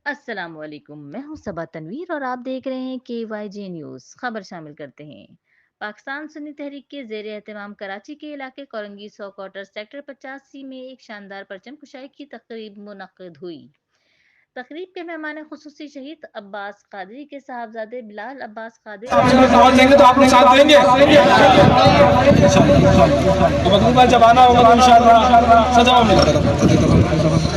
السلام علیکم، میں ہوں صبا تنویر اور آپ دیکھ رہے ہیں KYJ نیوز۔ خبر شامل کرتے ہیں۔ پاکستان سنی تحریک کے زیر اہتمام کراچی کے علاقے کورنگی 100 کوارٹر سیکٹر 85 میں ایک شاندار پرچم کشائی کی تقریب منعقد ہوئی۔ تقریب کے مہمان خصوصی شہید عباس قادری کے صاحبزادے بلال عباس قادری دیں گے تو آپ لوگ ساتھ دیں گے جب آنا ہوگا تو انشاءاللہ سجاؤ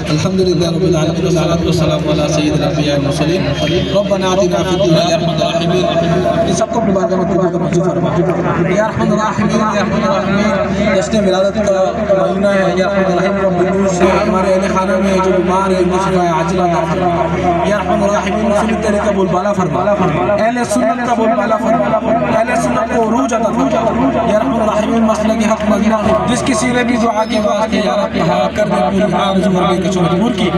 الحمدللہ رب العالمین والصلاة والسلام علی سید الانبیاء والمرسلین ربنا آتنا فی الدنیا یا ارحم الراحمین۔ یہ سب کو اپنی بارگاہ میں قبول کر محفوظ فرما۔ یا ارحم الراحمین یا ارحم الراحمین، جشن ولادت کا مہینہ ہے، یا ارحم الراحمین رب النوس ہمارے اہل خانہ میں جو بیمار ہے انہیں شفا عاجلہ عطا فرما۔ یا ارحم الراحمین سنت تحریک کا بول بالا فرما، اہل سنت کا بول بالا فرما، اہل سنت کو عروج عطا فرما۔ یا ارحم الراحمین مسئلہ کی حق مانگنا، جس کسی نے بھی دعا کی واسطے یا رب کہا کر دے پوری آرزو مرنے کے مجبور کی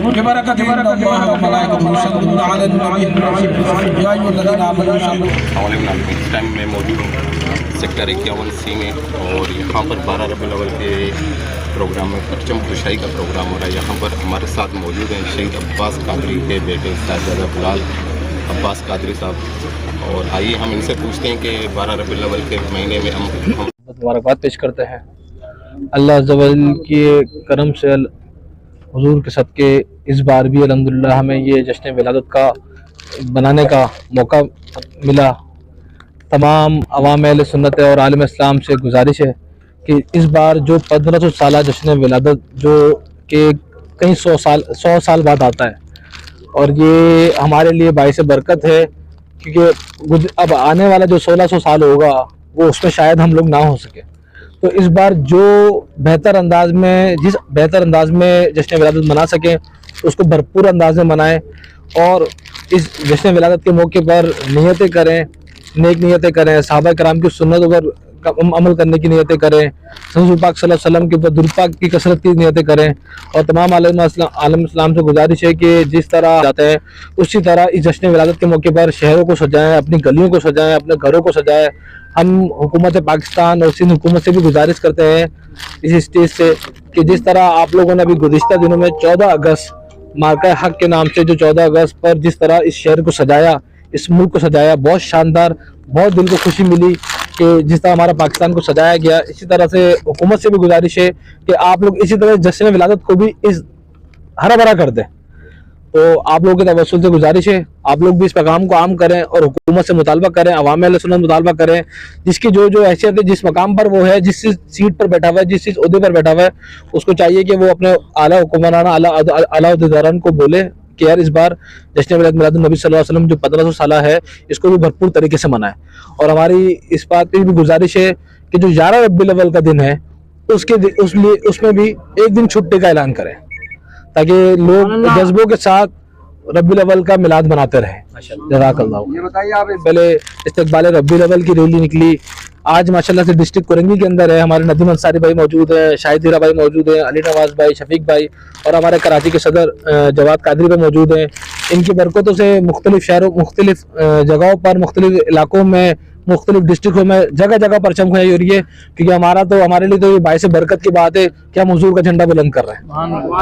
ببرکت ان اللہ و ملائکتہ یصلون علی النبی یا ایھا الذین آمنوا صلوا۔ اس ٹائم میں موجود ہوں سیکٹر 51C میں، اور یہاں پر 12 ربیع الاول کے پروگرام میں پرچم کشائی کا پروگرام ہو رہا ہے۔ یہاں پر ہمارے ساتھ موجود ہیں شہید عباس قادری کے بیٹے صاحبزادہ بلال عباس قادری صاحب، اور آئیے ہم ان سے پوچھتے ہیں کہ 12 ربیع الاول کے مہینے میں ہم مبارکباد پیش کرتے ہیں۔ اللہ عز و جل کے کرم سے حضور کے صدقے اس بار بھی الحمدللہ ہمیں یہ جشن ولادت کا بنانے کا موقع ملا۔ تمام عوام اہل سنت اور عالم اسلام سے گزارش ہے کہ اس بار جو 1500 سالہ جشن ولادت جو کہ کئی 100 سال بعد آتا ہے، اور یہ ہمارے لیے باعث برکت ہے، کیونکہ اب آنے والا جو 1600 سال ہوگا وہ اس میں شاید ہم لوگ نہ ہو سکے۔ تو اس بار جو جس بہتر انداز میں جشن ولادت منا سکیں اس کو بھرپور انداز میں منائیں، اور اس جشن ولادت کے موقع پر نیتیں کریں، نیک نیتیں کریں، صحابہ کرام کی سنتوں پر عمل کرنے کی نیتیں کریں، حضور پاک صلی اللہ علیہ وسلم کے اوپر درود پاک کی کثرت کی نیتیں کریں، اور تمام عالم اسلام سے گزارش ہے کہ جس طرح جاتے ہیں اسی طرح اس جشن ولادت کے موقع پر شہروں کو سجائیں، اپنی گلیوں کو سجائیں، اپنے گھروں کو سجائیں۔ ہم حکومت پاکستان اور سندھ حکومت سے بھی گزارش کرتے ہیں اس اسٹیج سے کہ جس طرح آپ لوگوں نے ابھی گزشتہ دنوں میں 14 اگست مارکہ حق کے نام سے جو 14 اگست پر جس طرح اس شہر کو سجایا، اس ملک کو سجایا، بہت شاندار، بہت دل کو خوشی ملی کہ جس طرح ہمارا پاکستان کو سجایا گیا۔ اسی طرح سے حکومت سے بھی گزارش ہے کہ آپ لوگ اسی طرح جشن ولادت کو بھی ہرا بھرا کر دیں۔ تو آپ لوگوں کے توسل سے گزارش ہے آپ لوگ بھی اس پیغام کو عام کریں اور حکومت سے مطالبہ کریں، عوام اہل سنت مطالبہ کریں، جس کی جو حیثیت ہے، جس مقام پر وہ ہے، جس سیٹ پر بیٹھا ہوا ہے، جس عہدے پر بیٹھا ہوا ہے، اس کو چاہیے کہ وہ اپنے اعلیٰ حکمران، اعلیٰ عہدیداران کو بولے کہ یار اس بار جشن میلاد النبی صلی اللہ علیہ وسلم جو 1500 سالہ ہے اس کو بھی بھرپور طریقے سے منائیں۔ اور ہماری اس بات پہ بھی گزارش ہے کہ جو 11 ربیع الاول کا دن ہے اس میں بھی ایک دن چھٹی کا اعلان کریں تاکہ لوگ جذبوں کے ساتھ ربیع الاول کا میلاد مناتے رہیں۔ جزاک اللہ۔ یہ بتائیے آپ پہلے استقبال ربیع الاول کی ریلی نکلی، آج ماشاءاللہ سے ڈسٹرکٹ کورنگی کے اندر ہے، ہمارے ندیم انصاری بھائی موجود ہیں، شاہد ہیرا بھائی موجود ہیں، علی نواز بھائی، شفیق بھائی، اور ہمارے کراچی کے صدر جواد قادری بھائی موجود ہیں۔ ان کی برکتوں سے مختلف شہروں، مختلف جگہوں پر، مختلف علاقوں میں، مختلف ڈسٹرکٹوں میں جگہ جگہ پرچم کھڑائی ہو رہی ہے، کیونکہ ہمارے لیے تو یہ باعث برکت کی بات ہے کہ ہم حضور کا جھنڈا بلند کر رہے ہیں۔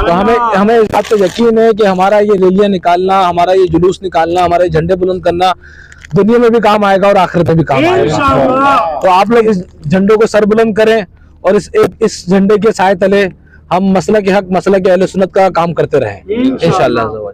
تو ہمیں اس بات پہ یقین ہے کہ ہمارا یہ ریلیاں نکالنا، ہمارا یہ جلوس نکالنا، ہمارے یہ جھنڈے بلند کرنا دنیا میں بھی کام آئے گا اور آخرت میں بھی کام آئے گا۔ تو آپ لوگ اس جھنڈوں کو سر بلند کریں اور اس جھنڈے کے سائے تلے ہم مسلک حق، مسلک اہل سنت کا کام کرتے رہیں انشاءاللہ۔